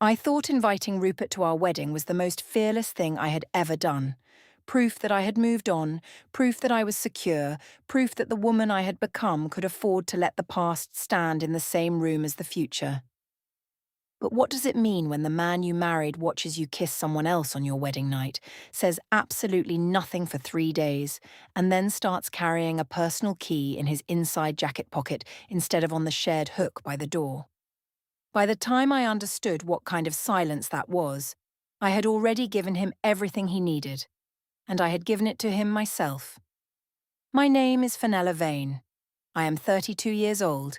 I thought inviting Rupert to our wedding was the most fearless thing I had ever done. Proof that I had moved on, proof that I was secure, proof that the woman I had become could afford to let the past stand in the same room as the future. But what does it mean when the man you married watches you kiss someone else on your wedding night, says absolutely nothing for 3 days, and then starts carrying a personal key in his inside jacket pocket instead of on the shared hook by the door? By the time I understood what kind of silence that was, I had already given him everything he needed, and I had given it to him myself. My name is Fenella Vane. I am 32 years old,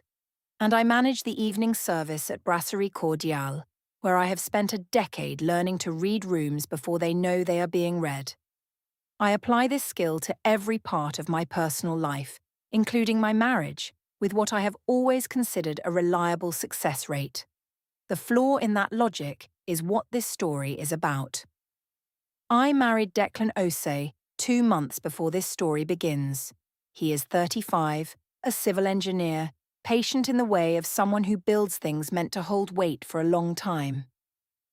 and I manage the evening service at Brasserie Cordiale, where I have spent a decade learning to read rooms before they know they are being read. I apply this skill to every part of my personal life, including my marriage, with what I have always considered a reliable success rate. The flaw in that logic is what this story is about. I married Declan Osei 2 months before this story begins. He is 35, a civil engineer, patient in the way of someone who builds things meant to hold weight for a long time.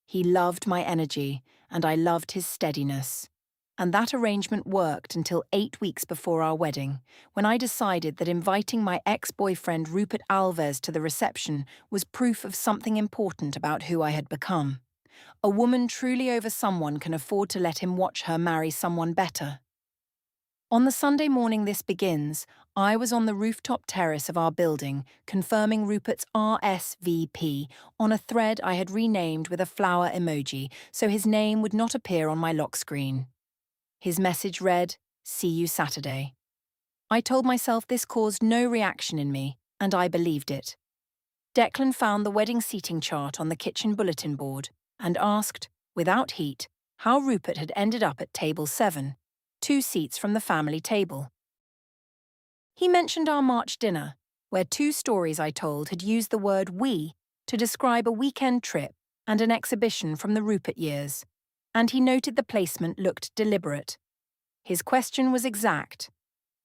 He loved my energy, and I loved his steadiness. And that arrangement worked until 8 weeks before our wedding, when I decided that inviting my ex-boyfriend Rupert Alves to the reception was proof of something important about who I had become. A woman truly over someone can afford to let him watch her marry someone better. On the Sunday morning this begins, I was on the rooftop terrace of our building, confirming Rupert's RSVP on a thread I had renamed with a flower emoji so his name would not appear on my lock screen. His message read, "See you Saturday." I told myself this caused no reaction in me, and I believed it. Declan found the wedding seating chart on the kitchen bulletin board and asked, without heat, how Rupert had ended up at table 7, 2 seats from the family table. He mentioned our March dinner, where 2 stories I told had used the word "we" to describe a weekend trip and an exhibition from the Rupert years, and he noted the placement looked deliberate. His question was exact.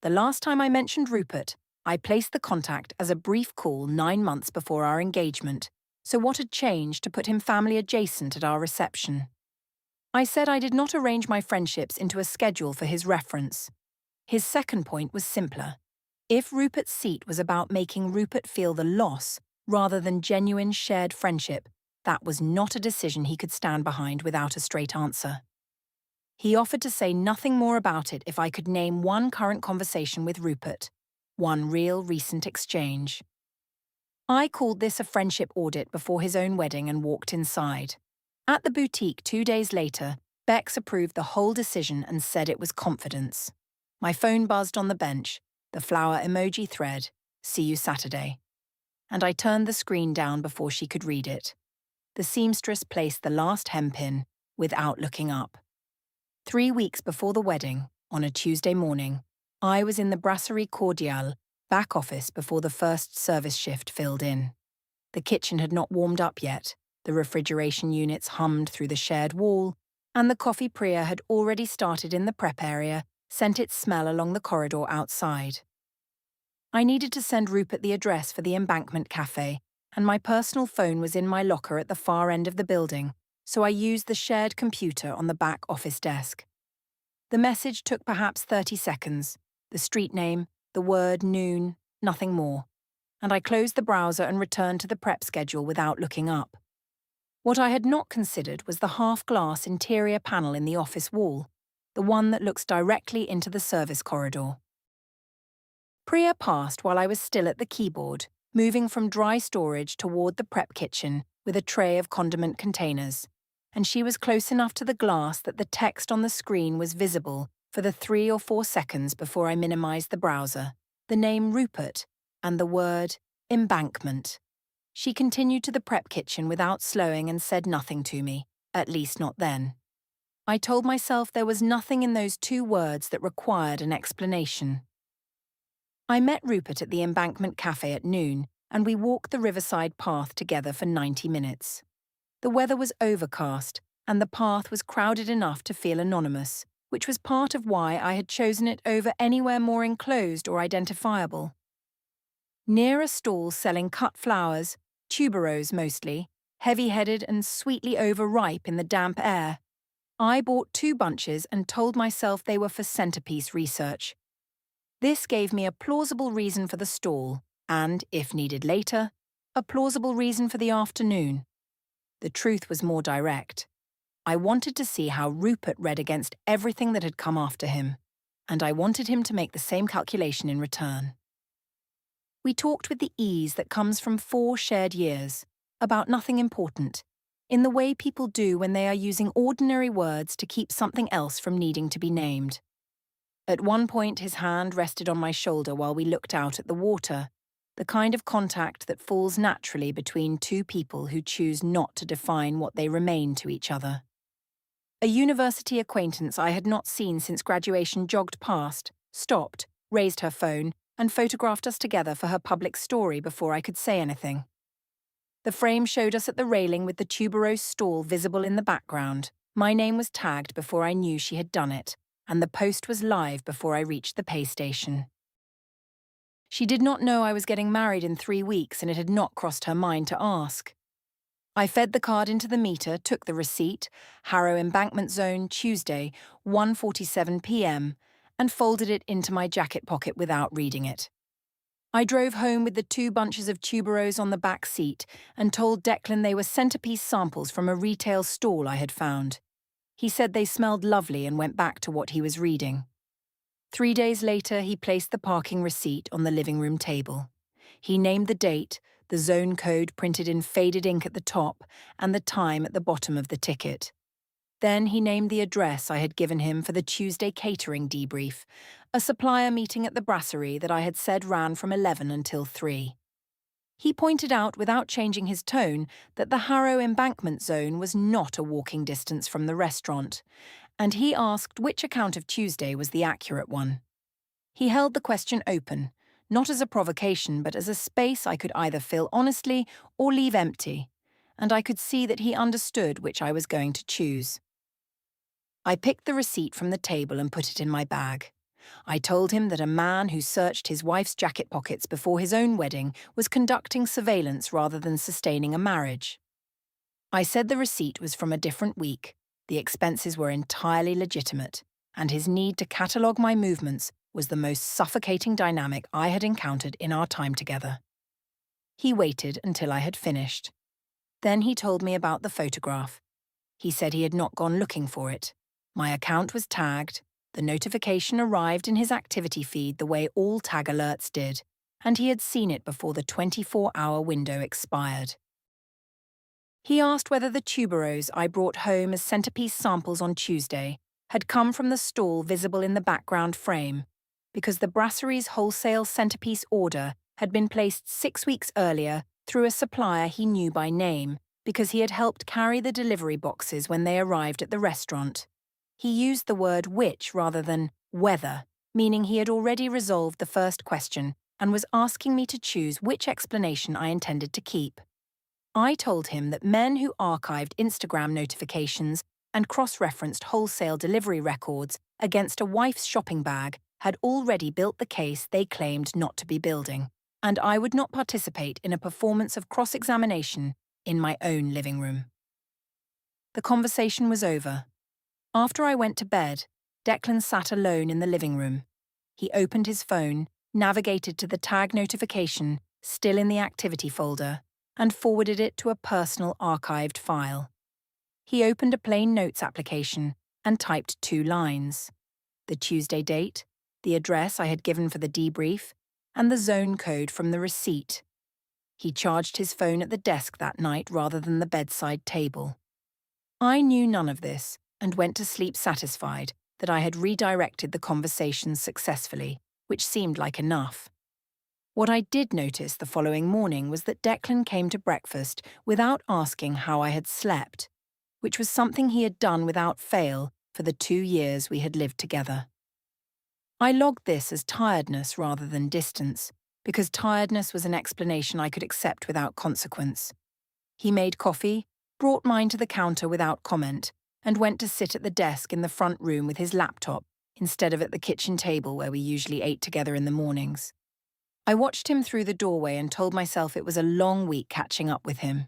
The last time I mentioned Rupert, I placed the contact as a brief call 9 months before our engagement, so what had changed to put him family adjacent at our reception? I said I did not arrange my friendships into a schedule for his reference. His second point was simpler. If Rupert's seat was about making Rupert feel the loss rather than genuine shared friendship, that was not a decision he could stand behind without a straight answer. He offered to say nothing more about it if I could name one current conversation with Rupert, one real recent exchange. I called this a friendship audit before his own wedding and walked inside. At the boutique 2 days later, Bex approved the whole decision and said it was confidence. My phone buzzed on the bench, the flower emoji thread, "See you Saturday." And I turned the screen down before she could read it. The seamstress placed the last hempin without looking up. 3 weeks before the wedding, on a Tuesday morning, I was in the Brasserie Cordiale back office before the first service shift filled in. The kitchen had not warmed up yet, the refrigeration units hummed through the shared wall, and the coffee Priya had already started in the prep area, sent its smell along the corridor outside. I needed to send Rupert the address for the Embankment Cafe, and my personal phone was in my locker at the far end of the building, so I used the shared computer on the back office desk. The message took perhaps 30 seconds, the street name, the word noon, nothing more, and I closed the browser and returned to the prep schedule without looking up. What I had not considered was the half-glass interior panel in the office wall, the one that looks directly into the service corridor. Priya passed while I was still at the keyboard, moving from dry storage toward the prep kitchen with a tray of condiment containers, and she was close enough to the glass that the text on the screen was visible for the 3 or 4 seconds before I minimized the browser, the name Rupert, and the word embankment. She continued to the prep kitchen without slowing and said nothing to me, at least not then. I told myself there was nothing in those 2 words that required an explanation. I met Rupert at the Embankment Cafe at noon, and we walked the riverside path together for 90 minutes. The weather was overcast, and the path was crowded enough to feel anonymous, which was part of why I had chosen it over anywhere more enclosed or identifiable. Near a stall selling cut flowers, tuberose mostly, heavy-headed and sweetly overripe in the damp air. I bought 2 bunches and told myself they were for centerpiece research. This gave me a plausible reason for the stall, and, if needed later, a plausible reason for the afternoon. The truth was more direct. I wanted to see how Rupert read against everything that had come after him, and I wanted him to make the same calculation in return. We talked with the ease that comes from 4 shared years, about nothing important, in the way people do when they are using ordinary words to keep something else from needing to be named. At one point, his hand rested on my shoulder while we looked out at the water, the kind of contact that falls naturally between 2 people who choose not to define what they remain to each other. A university acquaintance I had not seen since graduation jogged past, stopped, raised her phone, and photographed us together for her public story before I could say anything. The frame showed us at the railing with the tuberose stall visible in the background. My name was tagged before I knew she had done it, and the post was live before I reached the pay station. She did not know I was getting married in 3 weeks, and it had not crossed her mind to ask. I fed the card into the meter, took the receipt, Harrow Embankment Zone, Tuesday, 1:47 p.m., and folded it into my jacket pocket without reading it. I drove home with the 2 bunches of tuberose on the back seat and told Declan they were centerpiece samples from a retail stall I had found. He said they smelled lovely and went back to what he was reading. 3 days later, he placed the parking receipt on the living room table. He named the date, the zone code printed in faded ink at the top, and the time at the bottom of the ticket. Then he named the address I had given him for the Tuesday catering debrief, a supplier meeting at the brasserie that I had said ran from 11 until 3. He pointed out, without changing his tone, that the Harrow Embankment Zone was not a walking distance from the restaurant, and he asked which account of Tuesday was the accurate one. He held the question open, not as a provocation but as a space I could either fill honestly or leave empty, and I could see that he understood which I was going to choose. I picked the receipt from the table and put it in my bag. I told him that a man who searched his wife's jacket pockets before his own wedding was conducting surveillance rather than sustaining a marriage. I said the receipt was from a different week, the expenses were entirely legitimate, and his need to catalogue my movements was the most suffocating dynamic I had encountered in our time together. He waited until I had finished. Then he told me about the photograph. He said he had not gone looking for it. My account was tagged, the notification arrived in his activity feed the way all tag alerts did, and he had seen it before the 24-hour window expired. He asked whether the tuberose I brought home as centerpiece samples on Tuesday had come from the stall visible in the background frame, because the brasserie's wholesale centerpiece order had been placed 6 weeks earlier through a supplier he knew by name, because he had helped carry the delivery boxes when they arrived at the restaurant. He used the word which rather than whether, meaning he had already resolved the first question and was asking me to choose which explanation I intended to keep. I told him that men who archived Instagram notifications and cross-referenced wholesale delivery records against a wife's shopping bag had already built the case they claimed not to be building, and I would not participate in a performance of cross-examination in my own living room. The conversation was over. After I went to bed, Declan sat alone in the living room. He opened his phone, navigated to the tag notification, still in the activity folder, and forwarded it to a personal archived file. He opened a plain notes application and typed 2 lines. The Tuesday date, the address I had given for the debrief, and the zone code from the receipt. He charged his phone at the desk that night rather than the bedside table. I knew none of this and went to sleep satisfied that I had redirected the conversation successfully, which seemed like enough. What I did notice the following morning was that Declan came to breakfast without asking how I had slept, which was something he had done without fail for the 2 years we had lived together. I logged this as tiredness rather than distance, because tiredness was an explanation I could accept without consequence. He made coffee, brought mine to the counter without comment, and went to sit at the desk in the front room with his laptop instead of at the kitchen table where we usually ate together in the mornings. I watched him through the doorway and told myself it was a long week catching up with him.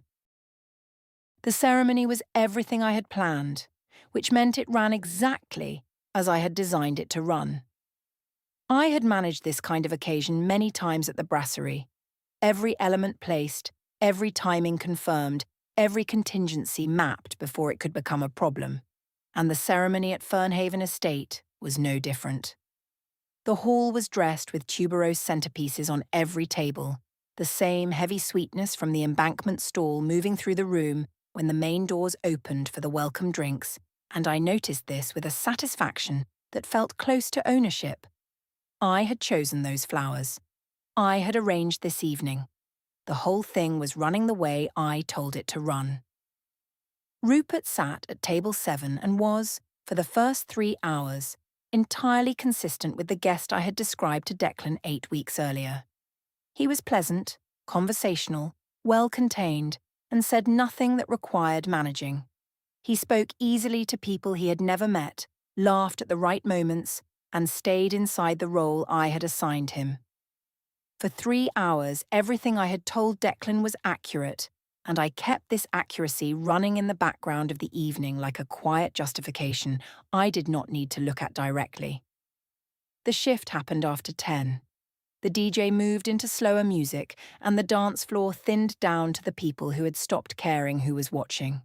The ceremony was everything I had planned, which meant it ran exactly as I had designed it to run. I had managed this kind of occasion many times at the brasserie. Every element placed, every timing confirmed, every contingency mapped before it could become a problem. And the ceremony at Fernhaven Estate was no different. The hall was dressed with tuberose centerpieces on every table, the same heavy sweetness from the embankment stall moving through the room when the main doors opened for the welcome drinks, and I noticed this with a satisfaction that felt close to ownership. I had chosen those flowers. I had arranged this evening. The whole thing was running the way I told it to run. Rupert sat at table 7 and was, for the first 3 hours, entirely consistent with the guest I had described to Declan 8 weeks earlier. He was pleasant, conversational, well-contained, and said nothing that required managing. He spoke easily to people he had never met, laughed at the right moments, and stayed inside the role I had assigned him. For 3 hours, everything I had told Declan was accurate, and I kept this accuracy running in the background of the evening like a quiet justification I did not need to look at directly. The shift happened after 10. The DJ moved into slower music, and the dance floor thinned down to the people who had stopped caring who was watching.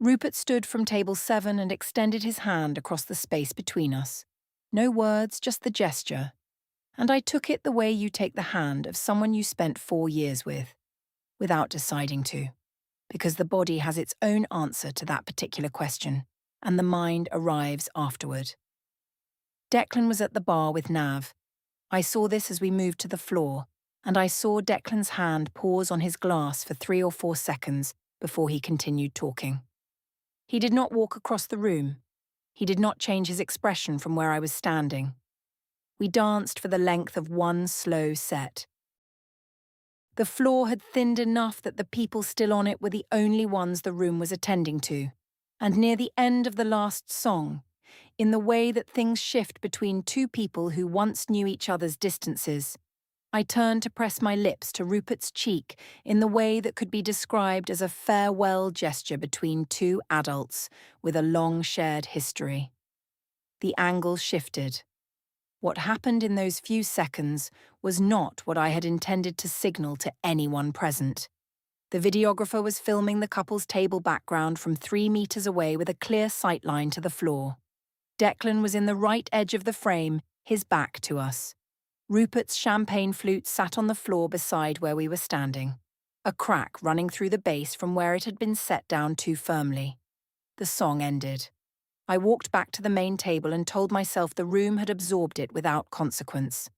Rupert stood from table 7 and extended his hand across the space between us. No words, just the gesture. And I took it the way you take the hand of someone you spent 4 years with, without deciding to, because the body has its own answer to that particular question, and the mind arrives afterward. Declan was at the bar with Nav. I saw this as we moved to the floor, and I saw Declan's hand pause on his glass for 3 or 4 seconds before he continued talking. He did not walk across the room. He did not change his expression from where I was standing. We danced for the length of one slow set. The floor had thinned enough that the people still on it were the only ones the room was attending to, and near the end of the last song, in the way that things shift between two people who once knew each other's distances, I turned to press my lips to Rupert's cheek in the way that could be described as a farewell gesture between two adults with a long shared history. The angle shifted. What happened in those few seconds was not what I had intended to signal to anyone present. The videographer was filming the couple's table background from 3 meters away with a clear sightline to the floor. Declan was in the right edge of the frame, his back to us. Rupert's champagne flute sat on the floor beside where we were standing, a crack running through the bass from where it had been set down too firmly. The song ended. I walked back to the main table and told myself the room had absorbed it without consequence.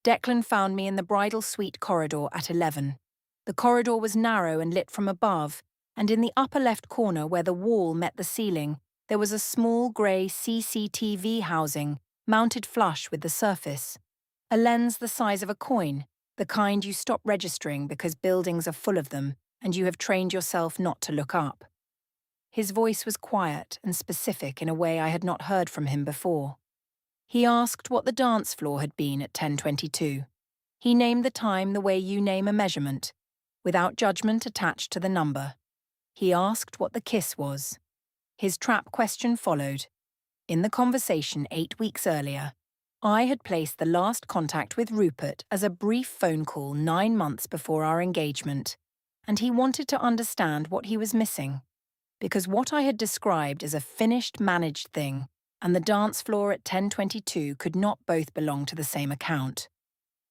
Declan found me in the bridal suite corridor at 11. The corridor was narrow and lit from above, and in the upper left corner where the wall met the ceiling, there was a small grey CCTV housing mounted flush with the surface. A lens the size of a coin, the kind you stop registering because buildings are full of them and you have trained yourself not to look up. His voice was quiet and specific in a way I had not heard from him before. He asked what the dance floor had been at 10:22. He named the time the way you name a measurement, without judgment attached to the number. He asked what the kiss was. His trap question followed. In the conversation 8 weeks earlier, I had placed the last contact with Rupert as a brief phone call 9 months before our engagement, and he wanted to understand what he was missing. Because what I had described as a finished, managed thing and the dance floor at 10:22 could not both belong to the same account.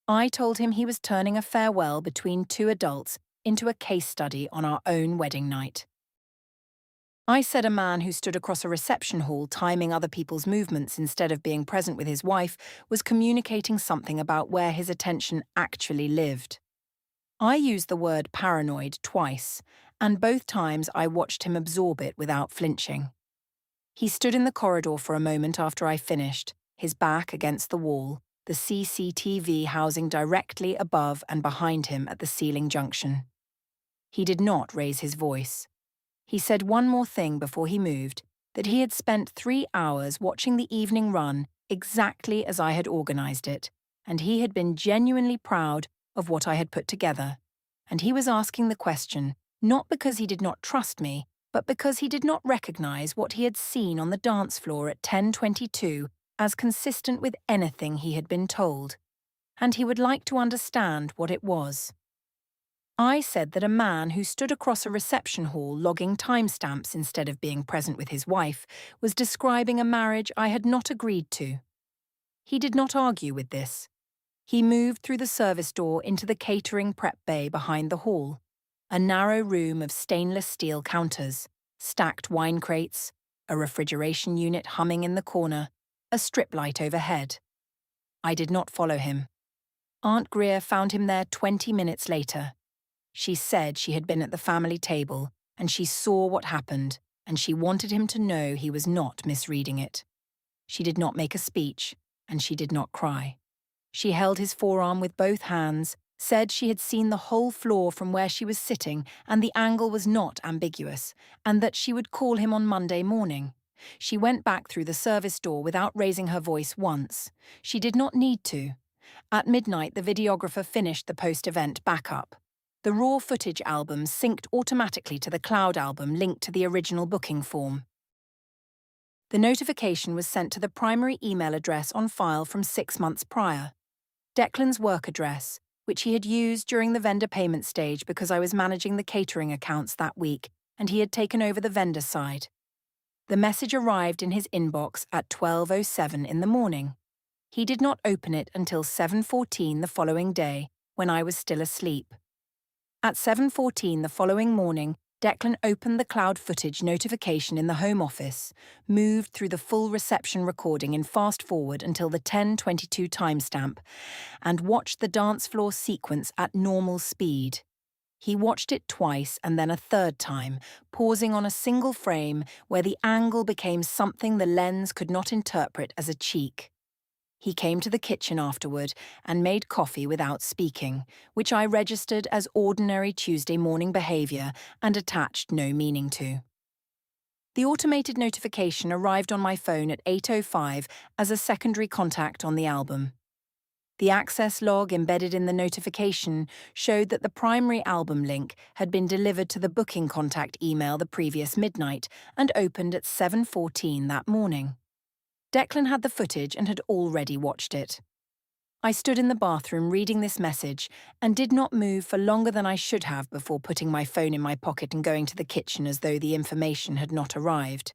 I told him he was turning a farewell between two adults into a case study on our own wedding night. I said a man who stood across a reception hall timing other people's movements instead of being present with his wife was communicating something about where his attention actually lived. I used the word paranoid twice, and both times I watched him absorb it without flinching. He stood in the corridor for a moment after I finished, his back against the wall, the CCTV housing directly above and behind him at the ceiling junction. He did not raise his voice. He said one more thing before he moved, that he had spent 3 hours watching the evening run exactly as I had organised it, and he had been genuinely proud of what I had put together. And he was asking the question, Not because he did not trust me, but because he did not recognize what he had seen on the dance floor at 10:22 as consistent with anything he had been told, and he would like to understand what it was. I said that a man who stood across a reception hall logging timestamps instead of being present with his wife was describing a marriage I had not agreed to. He did not argue with this. He moved through the service door into the catering prep bay behind the hall, a narrow room of stainless steel counters, stacked wine crates, a refrigeration unit humming in the corner, a strip light overhead. I did not follow him. Aunt Greer found him there 20 minutes later. She said she had been at the family table, and she saw what happened, and she wanted him to know he was not misreading it. She did not make a speech, and she did not cry. She held his forearm with both hands, said she had seen the whole floor from where she was sitting and the angle was not ambiguous, and that she would call him on Monday morning. She went back through the service door without raising her voice once. She did not need to. At midnight, the videographer finished the post-event backup. The raw footage album synced automatically to the cloud album linked to the original booking form. The notification was sent to the primary email address on file from 6 months prior, Declan's work address, which he had used during the vendor payment stage because I was managing the catering accounts that week and he had taken over the vendor side. The message arrived in his inbox at 12:07 in the morning. He did not open it until 7:14 the following day, when I was still asleep. At 7:14 the following morning, Declan opened the cloud footage notification in the Home Office, moved through the full reception recording in fast forward until the 10:22 timestamp, and watched the dance floor sequence at normal speed. He watched it twice and then a third time, pausing on a single frame where the angle became something the lens could not interpret as a cheek. He came to the kitchen afterward and made coffee without speaking, which I registered as ordinary Tuesday morning behavior and attached no meaning to. The automated notification arrived on my phone at 8:05 as a secondary contact on the album. The access log embedded in the notification showed that the primary album link had been delivered to the booking contact email the previous midnight and opened at 7:14 that morning. Declan had the footage and had already watched it. I stood in the bathroom reading this message and did not move for longer than I should have before putting my phone in my pocket and going to the kitchen as though the information had not arrived.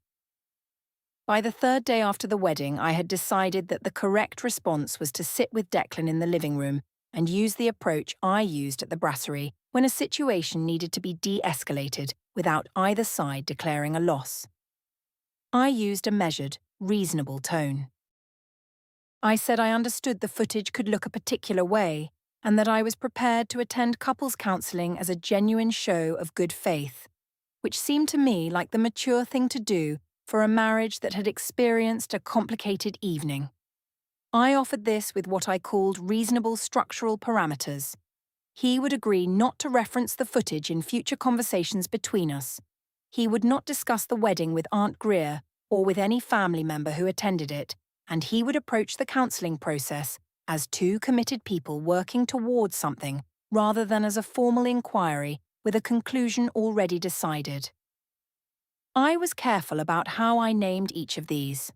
By the third day after the wedding, I had decided that the correct response was to sit with Declan in the living room and use the approach I used at the brasserie when a situation needed to be de-escalated without either side declaring a loss. I used a measured, reasonable tone. I said I understood the footage could look a particular way and that I was prepared to attend couples counselling as a genuine show of good faith, which seemed to me like the mature thing to do for a marriage that had experienced a complicated evening. I offered this with what I called reasonable structural parameters. He would agree not to reference the footage in future conversations between us. He would not discuss the wedding with Aunt Greer or with any family member who attended it, and he would approach the counselling process as two committed people working towards something rather than as a formal inquiry with a conclusion already decided. I was careful about how I named each of these.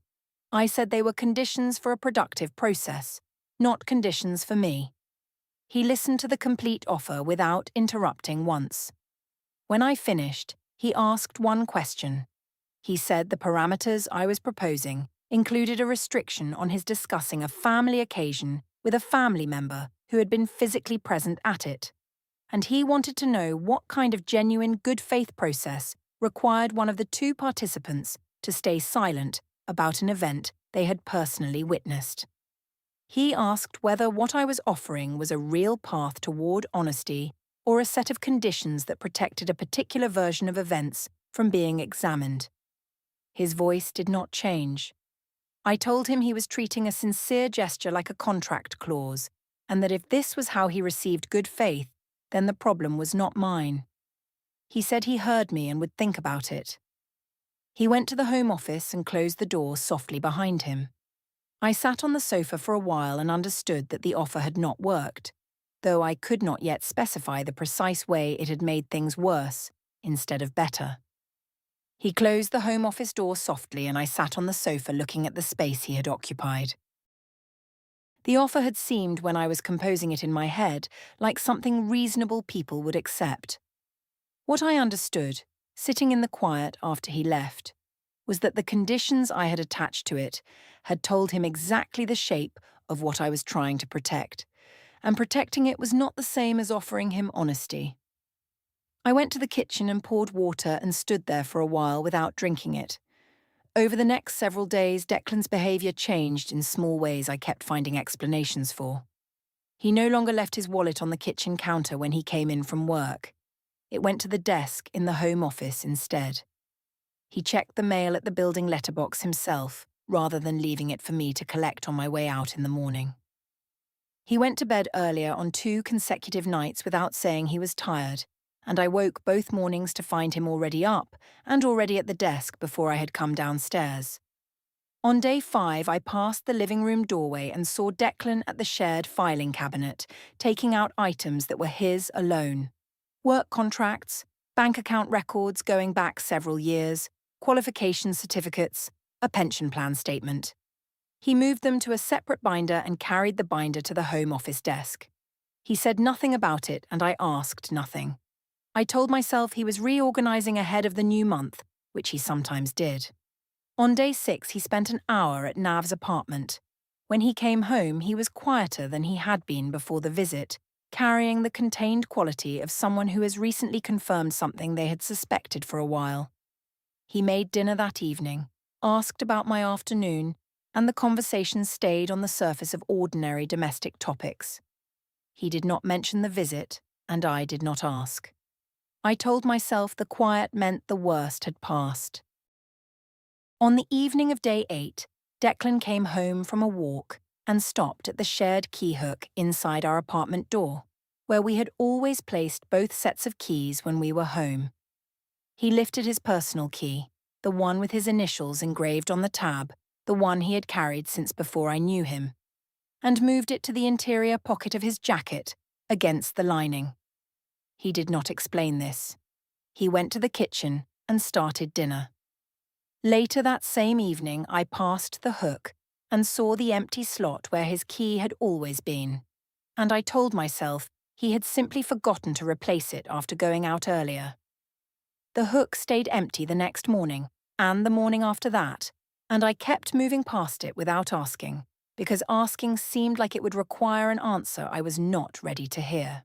I said they were conditions for a productive process, not conditions for me. He listened to the complete offer without interrupting once. When I finished, he asked one question. He said the parameters I was proposing included a restriction on his discussing a family occasion with a family member who had been physically present at it, and he wanted to know what kind of genuine good faith process required one of the two participants to stay silent about an event they had personally witnessed. He asked whether what I was offering was a real path toward honesty or a set of conditions that protected a particular version of events from being examined. His voice did not change. I told him he was treating a sincere gesture like a contract clause, and that if this was how he received good faith, then the problem was not mine. He said he heard me and would think about it. He went to the Home Office and closed the door softly behind him. I sat on the sofa for a while and understood that the offer had not worked, though I could not yet specify the precise way it had made things worse, instead of better. He closed the Home Office door softly and I sat on the sofa looking at the space he had occupied. The offer had seemed, when I was composing it in my head, like something reasonable people would accept. What I understood, sitting in the quiet after he left, was that the conditions I had attached to it had told him exactly the shape of what I was trying to protect, and protecting it was not the same as offering him honesty. I went to the kitchen and poured water and stood there for a while without drinking it. Over the next several days, Declan's behaviour changed in small ways I kept finding explanations for. He no longer left his wallet on the kitchen counter when he came in from work. It went to the desk in the Home Office instead. He checked the mail at the building letterbox himself, rather than leaving it for me to collect on my way out in the morning. He went to bed earlier on 2 consecutive nights without saying he was tired, and I woke both mornings to find him already up and already at the desk before I had come downstairs. On day 5, I passed the living room doorway and saw Declan at the shared filing cabinet, taking out items that were his alone. Work contracts, bank account records going back several years, qualification certificates, a pension plan statement. He moved them to a separate binder and carried the binder to the Home Office desk. He said nothing about it and I asked nothing. I told myself he was reorganizing ahead of the new month, which he sometimes did. On day 6, he spent an hour at Nav's apartment. When he came home, he was quieter than he had been before the visit, carrying the contained quality of someone who has recently confirmed something they had suspected for a while. He made dinner that evening, asked about my afternoon, and the conversation stayed on the surface of ordinary domestic topics. He did not mention the visit, and I did not ask. I told myself the quiet meant the worst had passed. On the evening of day 8, Declan came home from a walk and stopped at the shared key hook inside our apartment door, where we had always placed both sets of keys when we were home. He lifted his personal key, the one with his initials engraved on the tab, the one he had carried since before I knew him, and moved it to the interior pocket of his jacket, against the lining. He did not explain this. He went to the kitchen and started dinner. Later that same evening, I passed the hook and saw the empty slot where his key had always been, and I told myself he had simply forgotten to replace it after going out earlier. The hook stayed empty the next morning, and the morning after that, and I kept moving past it without asking, because asking seemed like it would require an answer I was not ready to hear.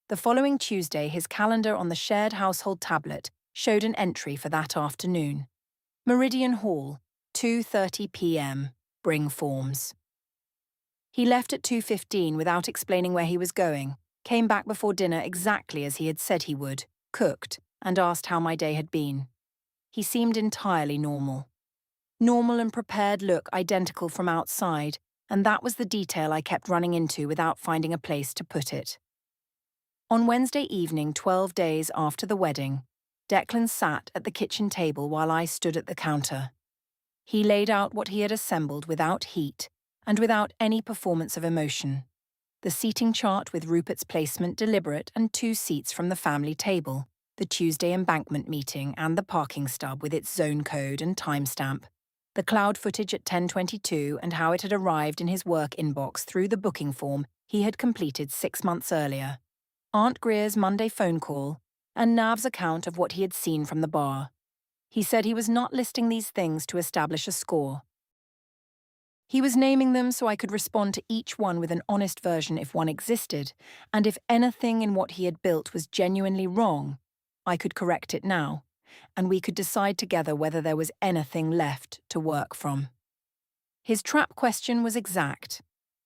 The following Tuesday, his calendar on the shared household tablet showed an entry for that afternoon. Meridian Hall, 2:30 p.m. Bring forms. He left at 2:15 without explaining where he was going, came back before dinner exactly as he had said he would, cooked, and asked how my day had been. He seemed entirely normal. Normal and prepared look identical from outside, and that was the detail I kept running into without finding a place to put it. On Wednesday evening, 12 days after the wedding, Declan sat at the kitchen table while I stood at the counter. He laid out what he had assembled without heat and without any performance of emotion. The seating chart with Rupert's placement deliberate and 2 seats from the family table, the Tuesday embankment meeting and the parking stub with its zone code and timestamp, the cloud footage at 10:22 and how it had arrived in his work inbox through the booking form he had completed 6 months earlier, Aunt Greer's Monday phone call, and Nav's account of what he had seen from the bar. He said he was not listing these things to establish a score. He was naming them so I could respond to each one with an honest version if one existed, and if anything in what he had built was genuinely wrong, I could correct it now, and we could decide together whether there was anything left to work from. His trap question was exact.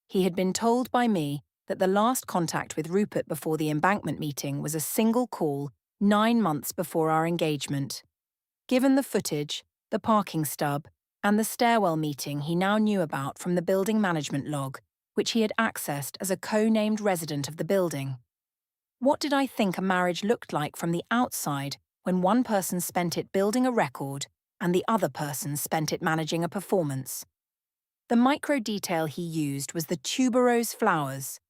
He had been told by me that the last contact with Rupert before the embankment meeting was a single call 9 months before our engagement. Given the footage, the parking stub, and the stairwell meeting he now knew about from the building management log, which he had accessed as a co-named resident of the building. What did I think a marriage looked like from the outside when one person spent it building a record and the other person spent it managing a performance? The micro detail he used was the tuberose flowers.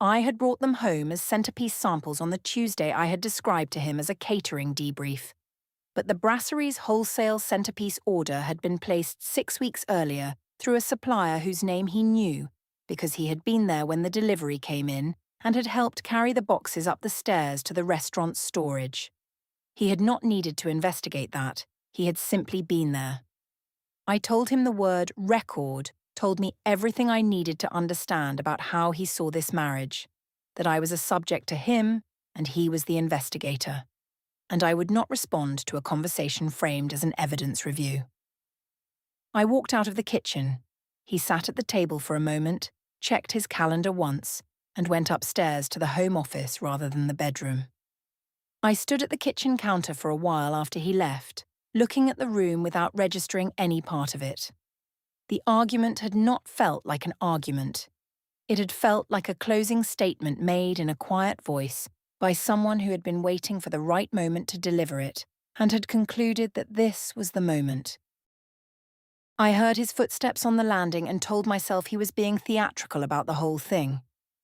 I had brought them home as centerpiece samples on the Tuesday I had described to him as a catering debrief. But the brasserie's wholesale centerpiece order had been placed 6 weeks earlier through a supplier whose name he knew, because he had been there when the delivery came in and had helped carry the boxes up the stairs to the restaurant's storage. He had not needed to investigate that. He had simply been there. I told him the word record told me everything I needed to understand about how he saw this marriage, that I was a subject to him and he was the investigator, and I would not respond to a conversation framed as an evidence review. I walked out of the kitchen. He sat at the table for a moment, checked his calendar once, and went upstairs to the home office rather than the bedroom. I stood at the kitchen counter for a while after he left, looking at the room without registering any part of it. The argument had not felt like an argument. It had felt like a closing statement made in a quiet voice by someone who had been waiting for the right moment to deliver it and had concluded that this was the moment. I heard his footsteps on the landing and told myself he was being theatrical about the whole thing.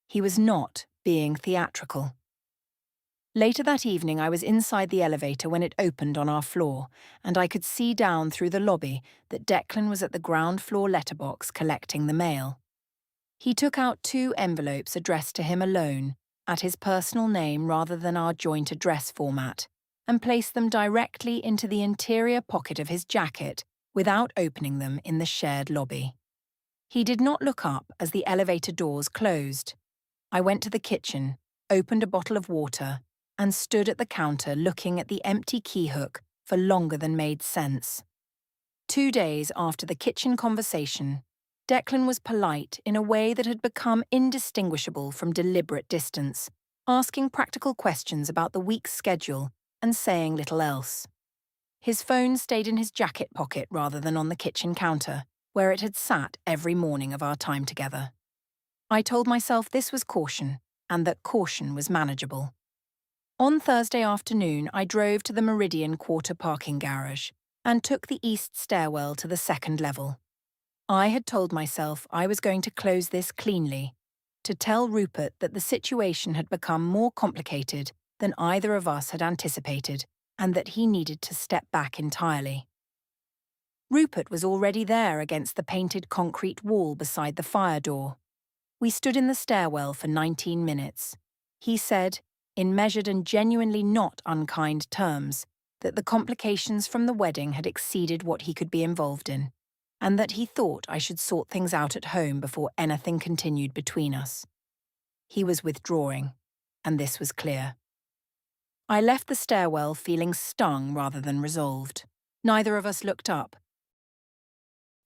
He was not being theatrical. Later that evening, I was inside the elevator when it opened on our floor, and I could see down through the lobby that Declan was at the ground floor letterbox collecting the mail. He took out 2 envelopes addressed to him alone, at his personal name rather than our joint address format, and placed them directly into the interior pocket of his jacket without opening them in the shared lobby. He did not look up as the elevator doors closed. I went to the kitchen, opened a bottle of water, and stood at the counter looking at the empty key hook for longer than made sense. 2 days after the kitchen conversation, Declan was polite in a way that had become indistinguishable from deliberate distance, asking practical questions about the week's schedule and saying little else. His phone stayed in his jacket pocket rather than on the kitchen counter, where it had sat every morning of our time together. I told myself this was caution, and that caution was manageable. On Thursday afternoon, I drove to the Meridian Quarter parking garage and took the east stairwell to the 2nd level. I had told myself I was going to close this cleanly, to tell Rupert that the situation had become more complicated than either of us had anticipated and that he needed to step back entirely. Rupert was already there against the painted concrete wall beside the fire door. We stood in the stairwell for 19 minutes. He said, in measured and genuinely not unkind terms, that the complications from the wedding had exceeded what he could be involved in, and that he thought I should sort things out at home before anything continued between us. He was withdrawing, and this was clear. I left the stairwell feeling stung rather than resolved. Neither of us looked up.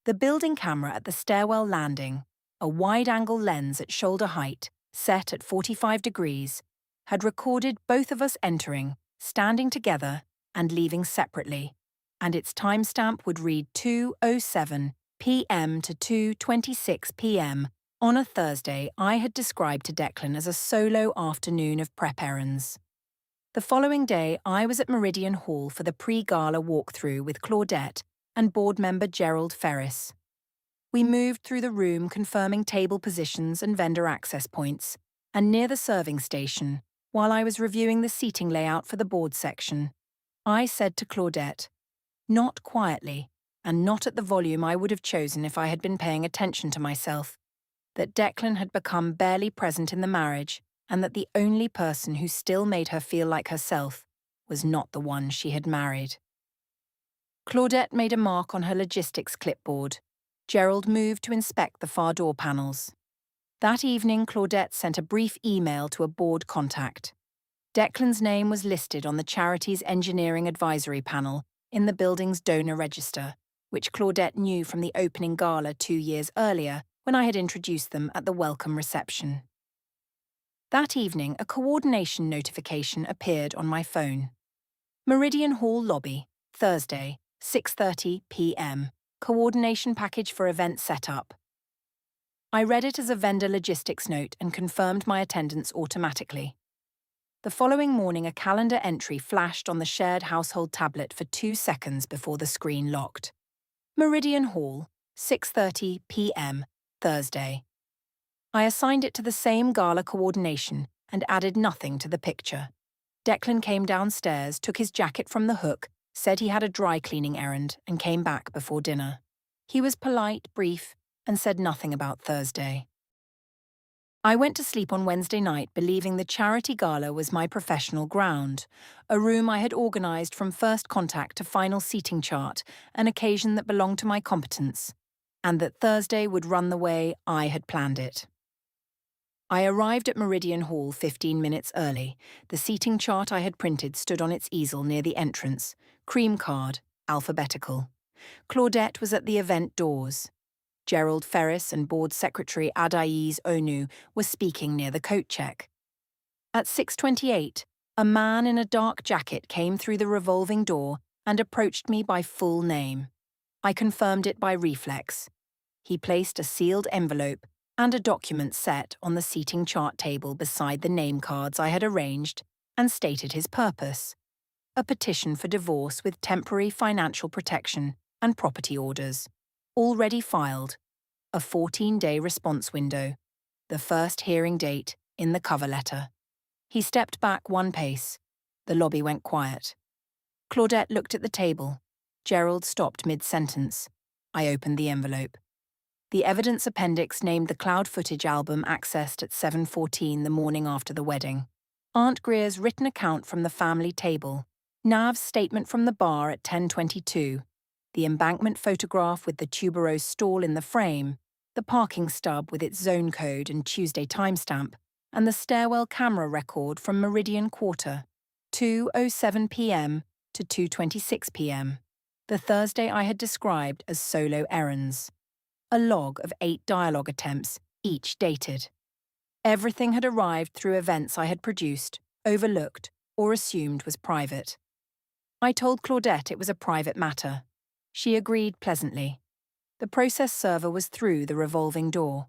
The building camera at the stairwell landing, a wide-angle lens at shoulder height, set at 45 degrees, had recorded both of us entering, standing together, and leaving separately, and its timestamp would read 2:07 p.m. to 2:26 p.m. on a Thursday I had described to Declan as a solo afternoon of prep errands. The following day, I was at Meridian Hall for the pre-gala walkthrough with Claudette and board member Gerald Ferris. We moved through the room confirming table positions and vendor access points, and near the serving station, while I was reviewing the seating layout for the board section, I said to Claudette, not quietly, and not at the volume I would have chosen if I had been paying attention to myself, that Declan had become barely present in the marriage and that the only person who still made her feel like herself was not the one she had married. Claudette made a mark on her logistics clipboard. Gerald moved to inspect the far door panels. That evening, Claudette sent a brief email to a board contact. Declan's name was listed on the charity's engineering advisory panel in the building's donor register, which Claudette knew from the opening gala 2 years earlier when I had introduced them at the welcome reception. That evening, a coordination notification appeared on my phone. Meridian Hall lobby, Thursday, 6:30 p.m. Coordination package for event setup. I read it as a vendor logistics note and confirmed my attendance automatically. The following morning, a calendar entry flashed on the shared household tablet for 2 seconds before the screen locked. Meridian Hall, 6:30 p.m., Thursday. I assigned it to the same gala coordination and added nothing to the picture. Declan came downstairs, took his jacket from the hook, said he had a dry cleaning errand, and came back before dinner. He was polite, brief, and said nothing about Thursday. I went to sleep on Wednesday night believing the charity gala was my professional ground, a room I had organised from first contact to final seating chart, an occasion that belonged to my competence, and that Thursday would run the way I had planned it. I arrived at Meridian Hall 15 minutes early. The seating chart I had printed stood on its easel near the entrance, cream card, alphabetical. Claudette was at the event doors. Gerald Ferris and Board Secretary Adaize Onu were speaking near the coat check. At 6:28, a man in a dark jacket came through the revolving door and approached me by full name. I confirmed it by reflex. He placed a sealed envelope and a document set on the seating chart table beside the name cards I had arranged and stated his purpose: a petition for divorce with temporary financial protection and property orders, already filed, a 14-day response window, the first hearing date in the cover letter. He stepped back one pace. The lobby went quiet. Claudette looked at the table. Gerald stopped mid-sentence. I opened the envelope. The evidence appendix named the cloud footage album accessed at 7:14 the morning after the wedding, Aunt Greer's written account from the family table, Nav's statement from the bar at 10:22, the embankment photograph with the tuberose stall in the frame, the parking stub with its zone code and Tuesday timestamp, and the stairwell camera record from Meridian Quarter, 2:07 p.m. to 2:26 p.m., the Thursday I had described as solo errands. A log of 8 dialogue attempts, each dated. Everything had arrived through events I had produced, overlooked, or assumed was private. I told Claudette it was a private matter. She agreed pleasantly. The process server was through the revolving door.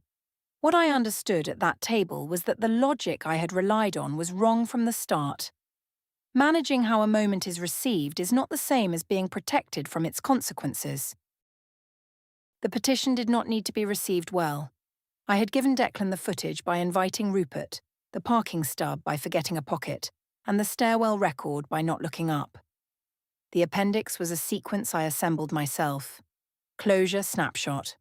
What I understood at that table was that the logic I had relied on was wrong from the start. Managing how a moment is received is not the same as being protected from its consequences. The petition did not need to be received well. I had given Declan the footage by inviting Rupert, the parking stub by forgetting a pocket, and the stairwell record by not looking up. The appendix was a sequence I assembled myself. Closure snapshot.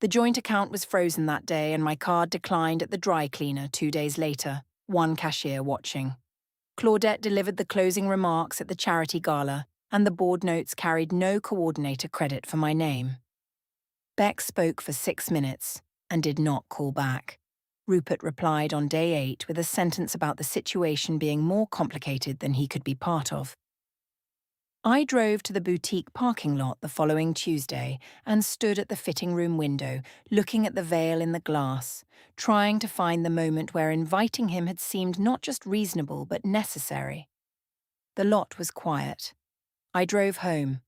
The joint account was frozen that day and my card declined at the dry cleaner 2 days later, one cashier watching. Claudette delivered the closing remarks at the charity gala, and the board notes carried no coordinator credit for my name. Beck spoke for 6 minutes and did not call back. Rupert replied on day 8 with a sentence about the situation being more complicated than he could be part of. I drove to the boutique parking lot the following Tuesday and stood at the fitting room window, looking at the veil in the glass, trying to find the moment where inviting him had seemed not just reasonable but necessary. The lot was quiet. I drove home,